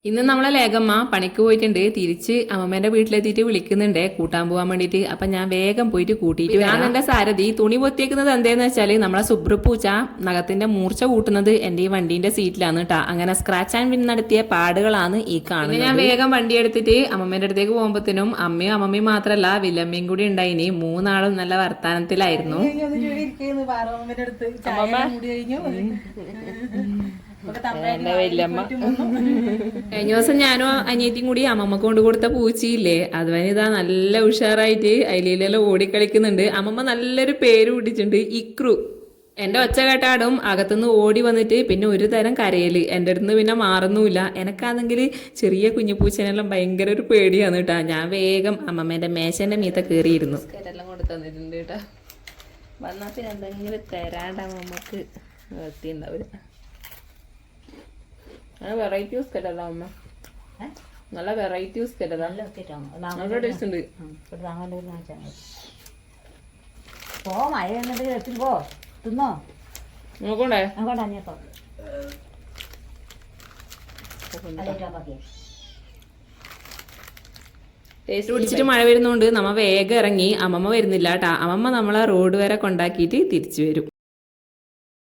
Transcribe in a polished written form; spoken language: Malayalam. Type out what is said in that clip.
ഇന്ന് നമ്മളെ ലേഖമ്മ പണിക്ക് പോയിട്ടുണ്ട്. തിരിച്ച് അമ്മമ്മേന്റെ വീട്ടിലെത്തിയിട്ട് വിളിക്കുന്നുണ്ട് കൂട്ടാൻ പോകാൻ വേണ്ടിയിട്ട്. അപ്പൊ ഞാൻ വേഗം പോയിട്ട് കൂട്ടിയിട്ട് ഞാൻ എന്റെ സാരഥി തുണി പൊത്തിയേക്കുന്നത് എന്തേന്ന് വെച്ചാല് നമ്മളെ സുബ്രപ്പൂച്ച നഖത്തിന്റെ മൂർച്ച കൂട്ടുന്നത് എന്റെ ഈ വണ്ടീന്റെ സീറ്റിലാണ് കേട്ടാ. അങ്ങനെ സ്ക്രാച്ച് ആൻഡ് വിൻ നടത്തിയ പാടുകളാണ് ഈ കാണുന്നത്. ഞാൻ വേഗം വണ്ടി എടുത്തിട്ട് അമ്മമ്മേന്റെ അടുത്തേക്ക് പോകുമ്പോഴത്തേനും അമ്മയും അമ്മമ്മയും മാത്രല്ല വില്ലമ്മയും കൂടി ഉണ്ടായിനി. മൂന്നാളും നല്ല വർത്താനത്തിലായിരുന്നു. കഴിഞ്ഞ ദിവസം ഞാനും അനിയത്തിയും കൂടി അമ്മമ്മ കൊണ്ട് കൊടുത്ത പൂച്ചയില്ലേ, അതുവരെ ഇതാ നല്ല ഉഷാറായിട്ട് അതിലെല്ലാം ഓടിക്കളിക്കുന്നുണ്ട്. അമ്മമ്മ നല്ലൊരു പേര് കൂട്ടിച്ചിട്ടുണ്ട്, ഇക്രു. എന്റെ ഒച്ച കേട്ടാടും അകത്തുനിന്ന് ഓടി വന്നിട്ട് പിന്നെ ഒരു തരം കരയല്. എൻ്റെ അടുത്ത് പിന്നെ മാറുന്നുമില്ല. എനക്കാണെങ്കിൽ ചെറിയ കുഞ്ഞുപൂച്ചനെല്ലാം ഭയങ്കര ഒരു പേടിയാണ് കേട്ടാ. ഞാൻ വേഗം അമ്മമ്മേന്റെ മേശന്റെ മീത്ത കയറിയിരുന്നു. എല്ലാം കൊണ്ട് തന്നിട്ടുണ്ട് കേട്ടാ. വന്നാൽ പിന്നെ എന്തെങ്കിലും തരാണ്ട് അമ്മമ്മക്ക് എത്തിണ്ടാവില്ല. വെറൈറ്റി ബിസ്ക്കറ്റല്ല അമ്മ, നല്ല വെറൈറ്റി ബിസ്ക്കറ്റാ. നല്ല ടേസ്റ്റ് ഉണ്ട്. തിന്നോ നോക്കണ്ടേ? ടേസ്റ്റ് പിടിച്ചിട്ട് മഴ വരുന്നോണ്ട് നമ്മ വേഗം ഇറങ്ങി. അമ്മമ്മ വരുന്നില്ല കേട്ടാ. അമ്മമ്മ നമ്മളെ റോഡ് വരെ കൊണ്ടാക്കിയിട്ട് തിരിച്ചു വരും.